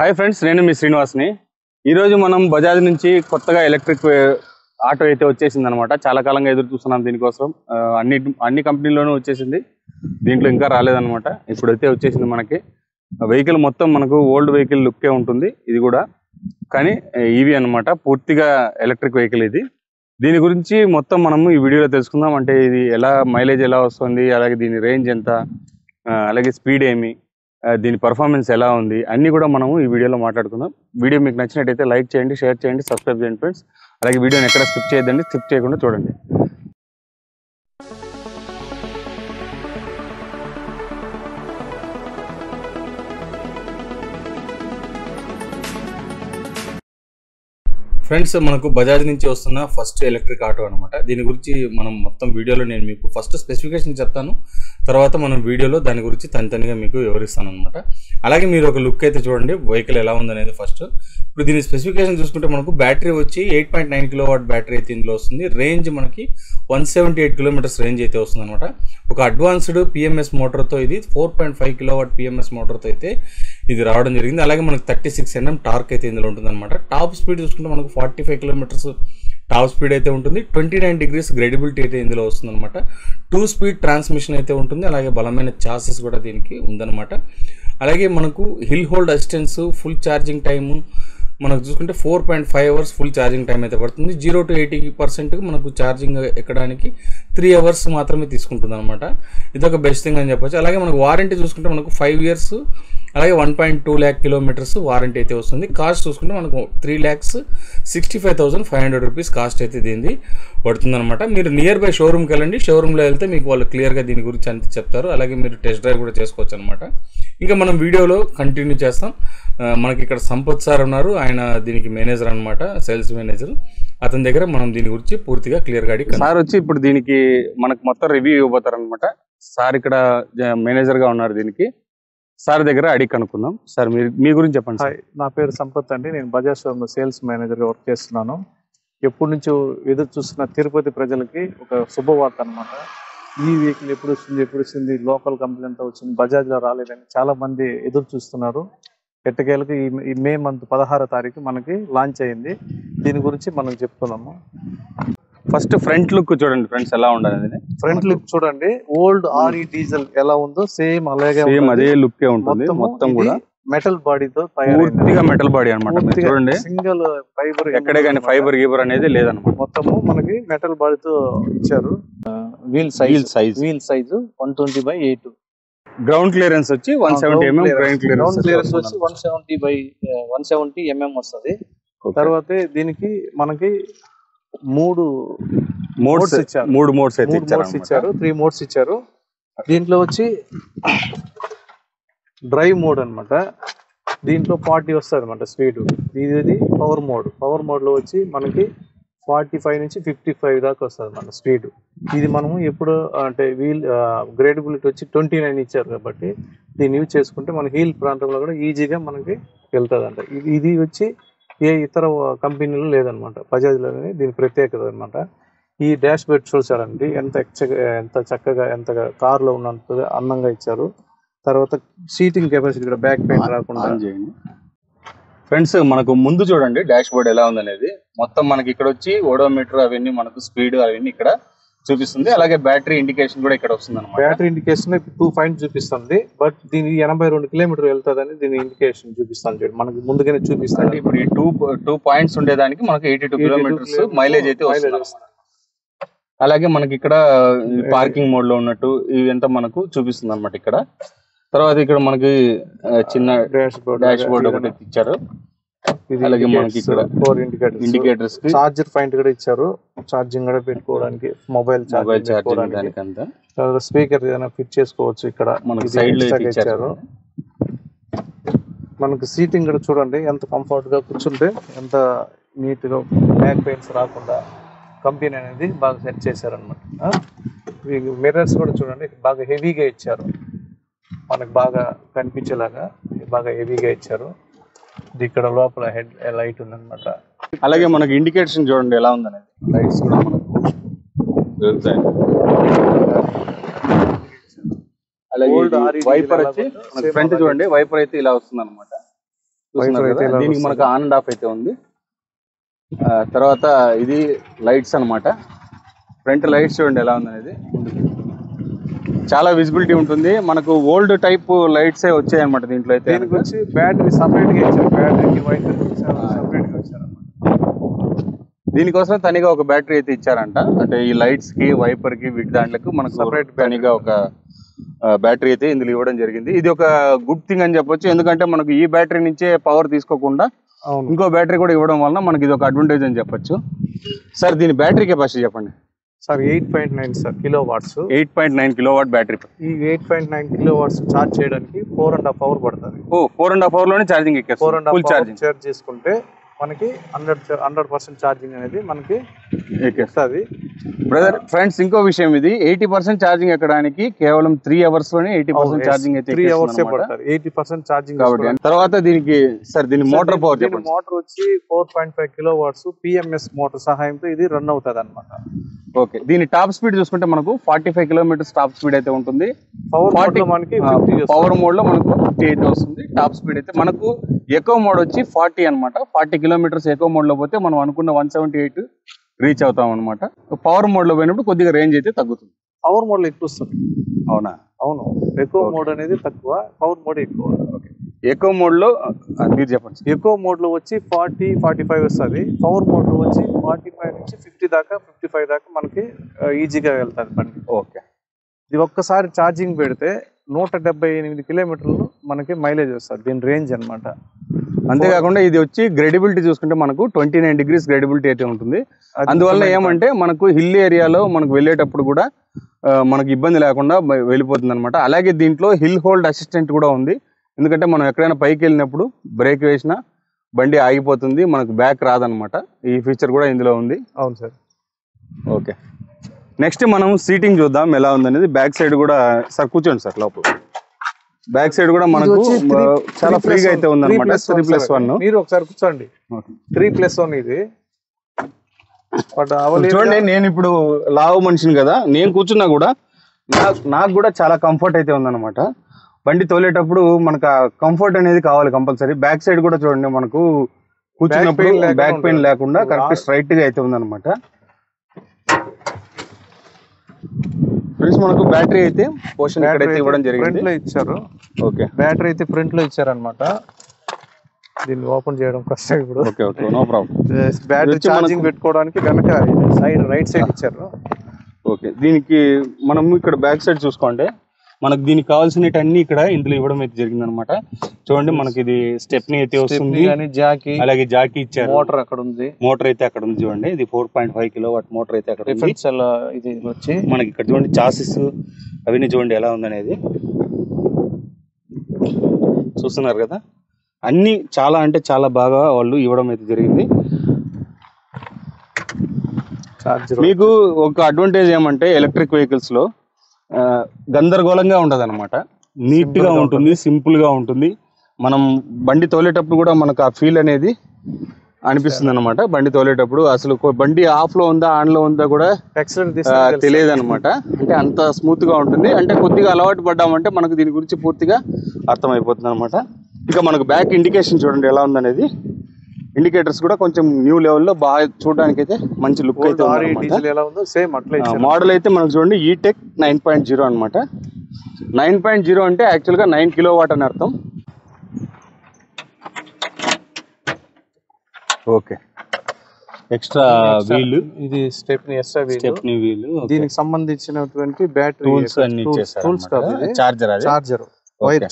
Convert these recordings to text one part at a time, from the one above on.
Hi friends, నేను మీ శ్రీనివాస్ని. ఈరోజు మనం బజాజ్ నుంచి కొత్తగా ఎలక్ట్రిక్ ఆటో అయితే వచ్చేసింది అనమాట. చాలా కాలంగా ఎదురు చూస్తున్నాం దీనికోసం. అన్ని కంపెనీల్లోనూ వచ్చేసింది, దీంట్లో ఇంకా రాలేదన్నమాట. ఇప్పుడైతే వచ్చేసింది మనకి. వెహికల్ మొత్తం మనకు ఓల్డ్ వెహికల్ లుక్కే ఉంటుంది ఇది కూడా, కానీ ఈవీ అనమాట, పూర్తిగా ఎలక్ట్రిక్ వెహికల్ ఇది. దీని గురించి మొత్తం మనము ఈ వీడియోలో తెలుసుకుందాం. అంటే ఇది ఎలా మైలేజ్ ఎలా వస్తుంది, అలాగే దీని రేంజ్ ఎంత, అలాగే స్పీడ్ ఏమి, దీని పర్ఫార్మెన్స్ ఎలా ఉంది, అన్నీ కూడా మనము ఈ వీడియోలో మాట్లాడుకుందాం. వీడియో మీకు నచ్చినట్టయితే లైక్ చేయండి, షేర్ చేయండి, సబ్స్క్రైబ్ చేయండి ఫ్రెండ్స్. అలాగే వీడియోని ఎక్కడ స్కిప్ చేయొద్దండి, స్కిప్ చేయకుండా చూడండి. ఫ్రెండ్స్, మనకు బజాజ్ నుంచి వస్తున్న ఫస్ట్ ఎలక్ట్రిక్ ఆటో అనమాట. దీని గురించి మనం మొత్తం వీడియోలో నేను మీకు ఫస్ట్ స్పెసిఫికేషన్ చెప్తాను, తర్వాత మనం వీడియోలో దాని గురించి తనితనిగా మీకు వివరిస్తాను అనమాట. అలాగే మీరు ఒక లుక్ అయితే చూడండి, వెహికల్ ఎలా ఉందనేది ఫస్ట్. ఇప్పుడు దీని స్పెసిఫికేషన్ చూసుకుంటే మనకు బ్యాటరీ వచ్చి 8.9 కిలోవాట్ బ్యాటరీ అయితే ఇందులో వస్తుంది. రేంజ్ మనకి 178 కిలోమీటర్స్ రేంజ్ అయితే వస్తుంది అనమాట. ఒక అడ్వాన్స్డ్ పిఎంఎస్ మోటార్తో ఇది 4.5 కిలోవాట్ పిఎంఎస్ మోటార్తో అయితే ఇది రావడం జరిగింది. అలాగే మనకు 36 Nm టార్క్ అయితే ఇందులో ఉంటుంది అనమాట. టాప్ స్పీడ్ చూసుకుంటే మనకు 45 కిలోమీటర్స్ టాప్ స్పీడ్ అయితే ఉంటుంది. 29 degrees గ్రేడబిలిటీ అయితే ఇందులో వస్తుంది అనమాట. 2 స్పీడ్ ట్రాన్స్మిషన్ అయితే ఉంటుంది. అలాగే బలమైన చాసెస్ కూడా దీనికి ఉందన్నమాట. అలాగే మనకు hill hold assistance, full charging time మనకు చూసుకుంటే 4.5 hours ఫుల్ ఛార్జింగ్ టైం అయితే పడుతుంది. 0 to 80% మనకు ఛార్జింగ్ ఎక్కడానికి 3 hours మాత్రమే తీసుకుంటుంది అనమాట. ఇదొక బెస్ట్ థింగ్ అని చెప్పొచ్చు. అలాగే మనకు వారంటీ చూసుకుంటే మనకు 5 years, అలాగే 1.2 lakh kilometers వారంటీ అయితే వస్తుంది. కాస్ట్ చూసుకుంటే మనకు 3,65,500 రూపీస్ కాస్ట్ అయితే దీనిది పడుతుంది అనమాట. మీరు నియర్ బై షోరూమ్కి వెళ్ళండి, షోరూంలో వెళ్తే మీకు వాళ్ళు క్లియర్గా దీని గురించి అంత చెప్తారు. అలాగే మీరు టెస్ట్ డ్రైవ్ కూడా చేసుకోవచ్చు అనమాట. ఇంకా మనం వీడియోలో కంటిన్యూ చేస్తాం. మనకి ఇక్కడ సంపత్ సార్ ఉన్నారు, ఆయన దీనికి మేనేజర్ అనమాట, సేల్స్ మేనేజర్. అతని దగ్గర మనం దీని గురించి పూర్తిగా క్లియర్గా అడిగి, సార్ వచ్చి ఇప్పుడు దీనికి మనకు మొత్తం రివ్యూ ఇవ్వబోతారు అనమాట. సార్ ఇక్కడ మేనేజర్గా ఉన్నారు దీనికి. సార్ దగ్గర అడిగి కనుక్కుందాం. సార్ మీ గురించి చెప్పండి. హాయ్, నా పేరు సంపత్ అండి. నేను బజాజ్ షోరూమ్ సేల్స్ మేనేజర్గా వర్క్ చేస్తున్నాను. ఎప్పటి నుంచో ఎదురు చూస్తున్న తిరుపతి ప్రజలకి ఒక శుభవార్త అనమాట. ఈ వెహికల్ ఎప్పుడు వస్తుంది, లోకల్ కంపెనీ అంతా వచ్చింది, బజాజ్లో రాలేదని చాలా మంది ఎదురు చూస్తున్నారు. ఎట్టకేలకు ఈ మే మంత్ 16వ తారీఖు మనకి లాంచ్ అయింది. దీని గురించి మనం చెప్పుకున్నాము. ఫస్ట్ ఫ్రంట్ లుక్ చూడండి ఫ్రెండ్స్, ఎలా ఉండాలి. ఫ్రంట్ లుక్ చూడండి, ఓల్డ్ ఆర్ఈ డీజిల్ ఎలా ఉందో సేమ్ అలాగే అదే లుక్ ఉంటుంది. మొత్తం కూడా మెటల్ బాడీతో పూర్తిగా మెటల్ బాడీ అనమాట. చూడండి, సింగిల్ ఫైబర్, ఎక్కడే కానీ ఫైబర్ గీబర్ అనేది లేదన్నమాట. మొత్తము మనకి మెటల్ బాడీతో ఇచ్చారు. Wheel size 120/8. గ్రౌండ్ క్లియరెన్స్ వచ్చి 170 mm. గ్రౌండ్ క్లియరెన్స్ వచ్చి 170 mm వస్తుంది. తర్వాత దీనికి మనకి మూడు మోడ్స్ ఇచ్చారు. 3 మోడ్స్ ఇచ్చారు. 3 మోడ్స్ ఇచ్చారు. దీంట్లో వచ్చి డ్రైవ్ మోడ్ అనమాట. దీంట్లో 40 వస్తుంది అనమాట స్పీడ్. ఇది పవర్ మోడ్ లో వచ్చి మనకి 45 నుంచి 55 దాకా వస్తుంది అనమాట స్పీడ్. ఇది మనము ఎప్పుడు అంటే వీల్ గ్రేడబిలిటీ వచ్చి 29 ఇచ్చారు కాబట్టి దీన్ని యూజ్ చేసుకుంటే మన హీల్ ప్రాంతంలో కూడా ఈజీగా మనకి వెళ్తుంది అంట. ఇది వచ్చి ఏ ఇతర కంపెనీలో లేదనమాట, బజాజ్లోనే దీని ప్రత్యేకత అనమాట. ఈ డాష్ బోర్డ్ చూసారండి, ఎంత చక్కగా ఎంత కార్లో ఉన్నంత అందంగా ఇచ్చారు. తర్వాత సీటింగ్ కెపాసిటీ కూడా బ్యాక్ పెయిన్ రాకుండా చేయండి ఫ్రెండ్స్. మనకు ముందు చూడండి డాష్ బోర్డ్ ఎలా ఉందనేది. మొత్తం మనకి ఇక్కడ వచ్చి ఓడోమీటర్ అవన్నీ మనకు స్పీడ్ అవన్నీ ఇక్కడ చూపిస్తుంది. అలాగే బ్యాటరీ ఇండికేషన్ కూడా ఇక్కడ వస్తుంది అనమాట. బ్యాటరీ ఇండికేషన్ 2 పాయింట్ చూపిస్తుంది, బట్ దీని 82 కిలోమీటర్ వెళ్తుందని దీని ఇండికేషన్ చూపిస్తాను. మనకి ముందుగానే చూపిస్తాను. ఇప్పుడు ఈ 2 పాయింట్స్ ఉండేదానికి మనకి 82 కిలోమీటర్స్ మైలేజ్ అయితే వస్తుంది. అలాగే మనకి ఇక్కడ పార్కింగ్ మోడ్ లో ఉన్నట్టు ఇవంతా మనకు చూపిస్తుంది అనమాట ఇక్కడ. తర్వాత ఇక్కడ మనకి చిన్న డాష్ బోర్డ్ ఒకటి ఇచ్చారు. అలాగే మనకి ఇక్కడ 4 ఇండికేటర్స్, చార్జర్ పాయింట్ కూడా ఇచ్చారు, ఛార్జింగ్ కూడా పెట్టుకోవడానికి, మొబైల్ ఛార్జింగ్ అంతా. తర్వాత స్పీకర్ ఏదైనా ఫిట్ చేసుకోవచ్చు. ఇక్కడ మనకి సైడ్ లో ఇచ్చారు. మనకి సీటింగ్ కూడా చూడండి ఎంత కంఫర్ట్ గా కూర్చుంటే, ఎంత నీట్ గా, బ్యాక్ పెయిన్స్ రాకుండా కంపెనీ అనేది బాగా సెట్ చేశారు అనమాట. మిర్రర్స్ కూడా చూడండి బాగా హెవీగా ఇచ్చారు, మనకు బాగా కనిపించేలాగా బాగా హెవీగా ఇచ్చారు. ఇక్కడ లోపల హెడ్ లైట్ ఉందన్నమాట. అలాగే మనకి ఇండికేషన్ చూడండి ఎలా ఉందనేది. లైట్స్ కూడా మనకు అలాగే వైపర్ వచ్చి ఫ్రంట్ చూడండి, వైపర్ అయితే ఇలా వస్తుంది అనమాట. దీనికి మనకు ఆన్ అండ్ ఆఫ్ అయితే ఉంది. తర్వాత ఇది లైట్స్ అన్నమాట. ఫ్రంట్ లైట్స్ చూడండి ఎలా ఉంది అనేది, చాలా విజిబిలిటీ ఉంటుంది. మనకు ఓల్డ్ టైప్ లైట్స్ వచ్చాయి అనమాట దీంట్లో అయితే. దీనికి వచ్చి బ్యాటరీ సపరేట్ గా ఇచ్చారు, బ్యాటరీకి వైపర్ సపరేట్ గా ఇచ్చారు. దీనికోసం తనిగా ఒక బ్యాటరీ అయితే ఇచ్చారంట. అంటే ఈ లైట్స్ కి వైపర్ కి వీటి దాంట్లకు మనకు సపరేట్ తనిగా ఒక బ్యాటరీ అయితే ఇందులో ఇవ్వడం జరిగింది. ఇది ఒక గుడ్ థింగ్ అని చెప్పొచ్చు, ఎందుకంటే మనకు ఈ బ్యాటరీ నుంచే పవర్ తీసుకోకుండా ఇంకో బ్యాటరీ కూడా ఇవ్వడం వలన మనకి ఇది ఒక అడ్వాంటేజ్ అని చెప్పొచ్చు. సార్ దీని బ్యాటరీ కెపాసిటీ చెప్పండి sir. 8.9 sir kilo watts. 8.9 kilowatt battery. ఈ 8.9 కిలో వాట్స్ చార్జ్ చేయడానికి 4.5 అవర్ పడుతుంది. 4.5 అవర్ లోనే ఛార్జింగ్ ఎక్కేస్తుంది. 4.5 ఛార్జ్ చేసుకుంటే మనకి 100% ఛార్జింగ్ అనేది మనకి ఎక్కేస్తుంది. బ్రదర్ ఫ్రెండ్స్, ఇంకో విషయం, ఇది 80% ఛార్జింగ్ ఎక్కడానికి కేవలం 3 అవర్స్ లోనే 80% ఛార్జింగ్ అయితే 3 అవర్స్ పడుతుంది 80% ఛార్జింగ్ కాబట్టి. తర్వాత దీనికి సార్ దీని మోటార్ పవర్ చెప్పండి. మోటార్ వచ్చి 4.5 కిలో వాట్స్ పిఎంఎస్ మోటార్ సహాయంతో ఇది రన్ అవుతుంది అనమాట. ఓకే, దీని టాప్ స్పీడ్ చూసుకుంటే మనకు 45 కిలోమీటర్స్ టాప్ స్పీడ్ అయితే ఉంటుంది. పవర్ మోడ్ లో మనకి మనకు 50 అయితే వస్తుంది. టాప్ స్పీడ్ అయితే మనకు ఎకో మోడ్ వచ్చి 40 అనమాట. 40 కిలోమీటర్స్ ఎకో మోడ్ లో పోతే మనం అనుకున్న 178 రీచ్ అవుతాం అనమాట. పవర్ మోడ్ లో పోయినప్పుడు కొద్దిగా రేంజ్ అయితే తగ్గుతుంది. పవర్ మోడ్ లో ఎక్కువ వస్తుంది. అవునా? అవును, ఎకో మోడ్ అనేది తక్కువ, పవర్ మోడ్ ఎక్కువ. ఎకో మోడ్ లో మీరు చెప్పండి. ఎకో మోడ్ లో వచ్చి 40-45 వస్తుంది. పవర్ మోడ్ లో వచ్చి 45 నుంచి 50 దాకా 55 దాకా మనకి ఈజీగా వెళ్తుంది బండి. ఓకే, ఇది ఒక్కసారి ఛార్జింగ్ పెడితే 178 కిలోమీటర్లు మనకి మైలేజ్ వస్తుంది. దీని రేంజ్ అనమాట. అంతేకాకుండా ఇది వచ్చి గ్రేడబిలిటీ చూసుకుంటే మనకు 29 డిగ్రీస్ గ్రేడబిలిటీ అయితే ఉంటుంది. అందువల్ల ఏమంటే మనకు హిల్ ఏరియాలో మనకు వెళ్ళేటప్పుడు కూడా మనకు ఇబ్బంది లేకుండా వెళ్ళిపోతుంది అనమాట. అలాగే దీంట్లో హిల్ హోల్డ్ అసిస్టెంట్ కూడా ఉంది. ఎందుకంటే మనం ఎక్కడైనా పైకి వెళ్ళినప్పుడు బ్రేక్ వేసినా బండి ఆగిపోతుంది, మనకు బ్యాక్ రాదనమాట. ఈ ఫీచర్ కూడా ఇందులో ఉంది. అవును సార్. ఓకే, నెక్స్ట్ మనం సీటింగ్ చూద్దాం ఎలా ఉందనేది. బ్యాక్ సైడ్ కూడా సార్ కూర్చోండి సార్ లోపల. బ్యాక్ సైడ్ కూడా మనకు చాలా ఫ్రీగా అయితే ఉందన్నమాట. 3+1. మీరు ఒకసారి కూర్చోండి. 3+1 ఇది. చూడండి, నేను ఇప్పుడు లావు మనిషిని కదా, నేను కూర్చున్నా కూడా నాకు కూడా చాలా కంఫర్ట్ అయితే ఉందన్నమాట. బండి తోలేటప్పుడు మనకు ఆ కంఫర్ట్ అనేది కావాలి కంపల్సరీ. బ్యాక్ సైడ్ కూడా చూడండి, మనకు కూర్చున్నప్పుడు బ్యాక్ పెయిన్ లేకుండా కరెక్ట్ స్ట్రైట్ గా అయితే ఉందన్నమాట. ఫ్రెండ్స్, మనకు బ్యాటరీ అయితే పోర్షన్ ఇక్కడైతే ఇవ్వడం జరిగింది. ఇచ్చారు. ఓకే, బ్యాటరీ అయితే ఫ్రంట్ లో ఇచ్చారనమాట. దీన్ని ఓపెన్ చేయడం కష్టం ఇప్పుడు. Okay okay, no problem. Battery charging పెట్టుకోవడానికి వెనక సైడ్ రైట్ సైడ్ ఇచ్చారు. ఓకే, దీనికి మనం ఇక్కడ బ్యాక్ సైడ్ చూసుకోండి, మనకు దీనికి కావాల్సినవి అన్ని ఇక్కడ ఇందులో ఇవ్వడం అయితే జరిగింది అనమాట. చూడండి, మనకి ఇది స్టెప్నీ అయితే వస్తుంది, అలాగే జాకీ ఇచ్చారు. మోటార్ అక్కడ ఉంది. మోటార్ అయితే అక్కడ ఉంది చూడండి. ఇది 4.5 కిలోవాట్ మోటార్ అయితే అక్కడ ఉంది. ఇది వచ్చి మనకి ఇక్కడ చూడండి చాసిస్ అవన్నీ చూడండి ఎలా ఉందనేది చూస్తున్నారు కదా. అన్ని చాలా అంటే చాలా బాగా వాళ్ళు ఇవ్వడం అయితే జరిగింది. మీకు ఒక అడ్వాంటేజ్ ఏమంటే ఎలక్ట్రిక్ వెహికల్స్ లో గందరగోళంగా ఉండదు అనమాట. నీట్ గా ఉంటుంది, సింపుల్ గా ఉంటుంది. మనం బండి తోలేటప్పుడు కూడా మనకు ఆ ఫీల్ అనేది అనిపిస్తుంది అనమాట. బండి తోలేటప్పుడు అసలు బండి ఆఫ్ లో ఉందా ఆన్ లో ఉందా కూడా తెలియదు అనమాట. అంటే అంత స్మూత్ గా ఉంటుంది. అంటే కొద్దిగా అలవాటు పడ్డామంటే మనకు దీని గురించి పూర్తిగా అర్థమైపోతుంది అనమాట. ఇక మనకు బ్యాక్ ఇండికేషన్ చూడండి ఎలా ఉందనేది. ఇండికేటర్స్ కూడా కొంచెం న్యూ లెవెల్లో బాగా చూడడానికి అయితే మంచి లుక్ అయితే మోడల్ అయితే మనకు చూడండి ఈటెక్ 9.0 అనమాట. 9.0 అంటే యాక్చువల్గా 9 కిలోవాట్ అని అర్థం. ఓకే, ఎక్స్ట్రా వీల్, ఇది స్టెప్నీ వీల్. దీనికి సంబంధించినటువంటి బ్యాటరీ టూల్స్ అన్ని ఇచ్చేసారు. Charger wire.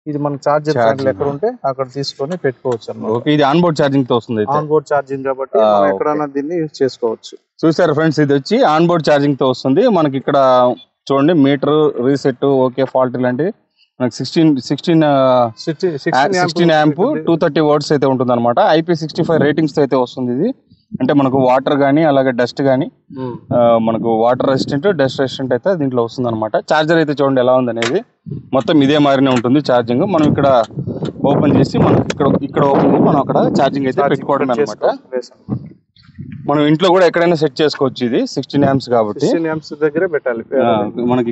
ఇది మన చార్జర్ ఎక్కడ ఉంటే అక్కడ తీసుకొని పెట్టుకోవచ్చు అన్నమాట. ఇది ఆన్ బోర్డ్ ఛార్జింగ్ తో వస్తుంది. ఆన్ బోర్డ్ ఛార్జింగ్ కాబట్టి మనం ఎక్కడైనా దీన్ని యూజ్ చేసుకోవచ్చు. చూసారు ఫ్రెండ్స్, ఇది వచ్చి ఆన్ బోర్డ్ ఛార్జింగ్ తో వస్తుంది. మనకి ఇక్కడ చూడండి మీటర్, రీసెట్, ఓకే, ఫాల్ట్ ఇలాంటి మనకి 16 యాంప్ 230 వాట్స్ అయితే ఉంటుంది అనమాట. IP65 రేటింగ్స్ అయితే వస్తుంది ఇది. అంటే మనకు వాటర్ కానీ అలాగే డస్ట్ కానీ మనకు వాటర్ రెసిస్టెంట్, డస్ట్ రెసిస్టెంట్ అయితే దీంట్లో వస్తుంది అనమాట. చార్జర్ అయితే చూడండి ఎలా ఉంది అనేది. మొత్తం ఇదే మారినే ఉంటుంది ఛార్జింగ్. మనం ఇక్కడ ఓపెన్ చేసి మనకి ఇక్కడ ఓపెన్ చేసి మనం అక్కడ ఛార్జింగ్ అయితే పెట్టుకోవడం అనమాట. మనం ఇంట్లో కూడా ఎక్కడైనా సెట్ చేసుకోవచ్చు. ఇది 16 amps కాబట్టి 16 amps దగ్గర పెట్టాలి. మనకి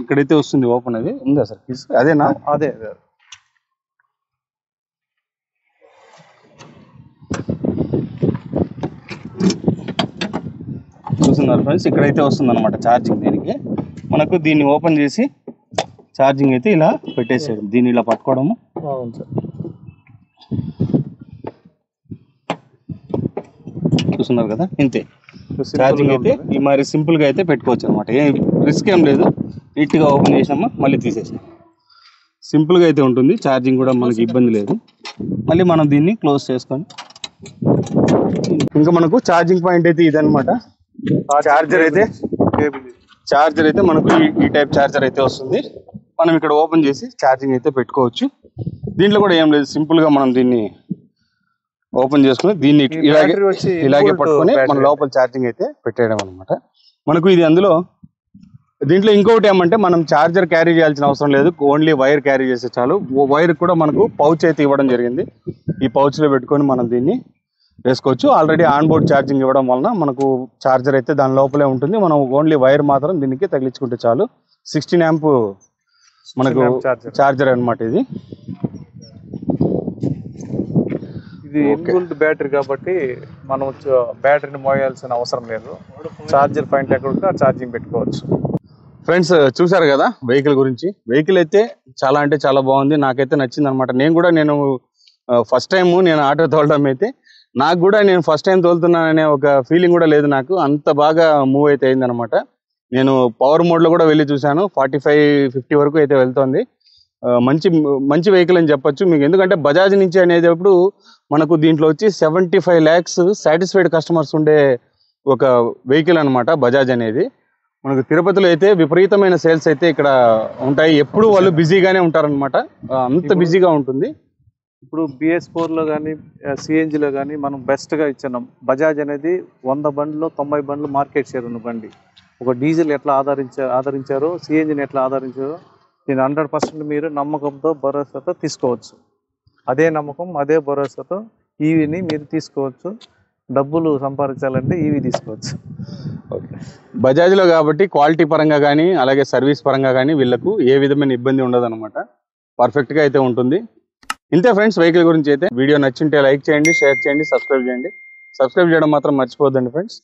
ఇక్కడైతే వస్తుంది ఓపెన్. అది ఉందా సార్? అదేనా? అదే. చూస్తున్నారు ఫ్రెండ్స్, ఇక్కడైతే వస్తుంది అనమాట ఛార్జింగ్. దీనికి మనకు దీన్ని ఓపెన్ చేసి ఛార్జింగ్ అయితే ఇలా పెట్టేసేది, దీన్ని ఇలా పట్టుకోవడము. అవును సార్, చూస్తున్నారు కదా, ఇంతే ఛార్జింగ్ అయితే ఈ మరి సింపుల్ గా అయితే పెట్టుకోవచ్చు అనమాట. ఏం రిస్క్ ఏం లేదు, నీట్ గా ఓపెన్ చేసినామా మళ్ళీ తీసేసాం, సింపుల్ గా అయితే ఉంటుంది. ఛార్జింగ్ కూడా మనకి ఇబ్బంది లేదు. మళ్ళీ మనం దీన్ని క్లోజ్ చేసుకొని ఇంకా మనకు ఛార్జింగ్ పాయింట్ అయితే ఇదనమాట. చార్జర్ అయితే మనకు ఈ టైప్ చార్జర్ అయితే వస్తుంది. మనం ఇక్కడ ఓపెన్ చేసి ఛార్జింగ్ అయితే పెట్టుకోవచ్చు. దీంట్లో కూడా ఏం లేదు, సింపుల్ గా మనం దీన్ని ఓపెన్ చేసుకుని దీన్ని ఇలాగే పట్టుకొని మన లోపల ఛార్జింగ్ అయితే పెట్టేయడం అనమాట. మనకు ఇది అందులో దీంట్లో ఇంకొకటి ఏమంటే మనం ఛార్జర్ క్యారీ చేయాల్సిన అవసరం లేదు, ఓన్లీ వైర్ క్యారీ చేస్తే చాలు. వైర్ కూడా మనకు పౌచ్ అయితే ఇవ్వడం జరిగింది. ఈ పౌచ్ లో పెట్టుకొని మనం దీన్ని వేసుకోవచ్చు. ఆల్రెడీ ఆన్ బోర్డ్ ఛార్జింగ్ ఇవ్వడం వలన మనకు ఛార్జర్ అయితే దాని లోపలే ఉంటుంది. మనం ఓన్లీ వైర్ మాత్రం దీనికి తగిలించుకుంటే చాలు. 16 ఆంప్ మనకు ఛార్జర్ అనమాట ఇది. ఇది ఇన్బుల్ట్ బ్యాటరీ కాబట్టి మనం బ్యాటరీని మోయాల్సిన అవసరం లేదు. ఛార్జర్ పాయింట్ ఎక్కడ ఉంటే ఛార్జింగ్ పెట్టుకోవచ్చు. ఫ్రెండ్స్ చూసారు కదా వెహికల్ గురించి. వెహికల్ అయితే చాలా బాగుంది, నాకైతే నచ్చింది అనమాట. నేను ఫస్ట్ టైం నేను ఆటో తోలడం అయితే నాకు కూడా నేను ఫస్ట్ టైం తోలుతున్నాననే ఒక ఫీలింగ్ కూడా లేదు నాకు. అంత బాగా మూవ్ అయితే అయింది అనమాట. నేను పవర్ మోడ్ లో కూడా వెళ్ళి చూశాను, 45-50 వరకు అయితే వెళ్తుంది. మంచి వెహికల్ అని చెప్పొచ్చు మీకు. ఎందుకంటే బజాజ్ నుంచి అనేటప్పుడు మనకు దీంట్లో వచ్చి 75 lakhs సాటిస్ఫైడ్ కస్టమర్స్ ఉండే ఒక వెహికల్ అనమాట బజాజ్ అనేది. మనకు తిరుపతిలో అయితే విపరీతమైన సేల్స్ అయితే ఇక్కడ ఉంటాయి. ఎప్పుడు వాళ్ళు బిజీగానే ఉంటారనమాట, అంత బిజీగా ఉంటుంది. ఇప్పుడు BS4 లో కానీ CNGలో కానీ మనం బెస్ట్గా ఇచ్చినాం. బజాజ్ అనేది 100 బండ్లు 90 బండ్లు మార్కెట్ షేర్ ఉన్న బండి. ఒక డీజిల్ ఎట్లా ఆదరించారో CNGని ఎట్లా ఆదరించారో దీని 100% మీరు నమ్మకంతో భరోసాతో తీసుకోవచ్చు. అదే నమ్మకం అదే భరోసాతో ఈవీని మీరు తీసుకోవచ్చు. డబ్బులు సంపాదించాలంటే ఈవీ తీసుకోవచ్చు. ఓకే, బజాజ్లో కాబట్టి క్వాలిటీ పరంగా కానీ అలాగే సర్వీస్ పరంగా కానీ వీళ్ళకు ఏ విధమైన ఇబ్బంది ఉండదు అనమాట. పర్ఫెక్ట్గా అయితే ఉంటుంది. ఇంతే ఫ్రెండ్స్ వెహికల్ గురించి అయితే. వీడియో నచ్చింటే లైక్ చేయండి, షేర్ చేయండి, సబ్స్క్రైబ్ చేయడం మాత్రం మర్చిపోద్దండి ఫ్రెండ్స్.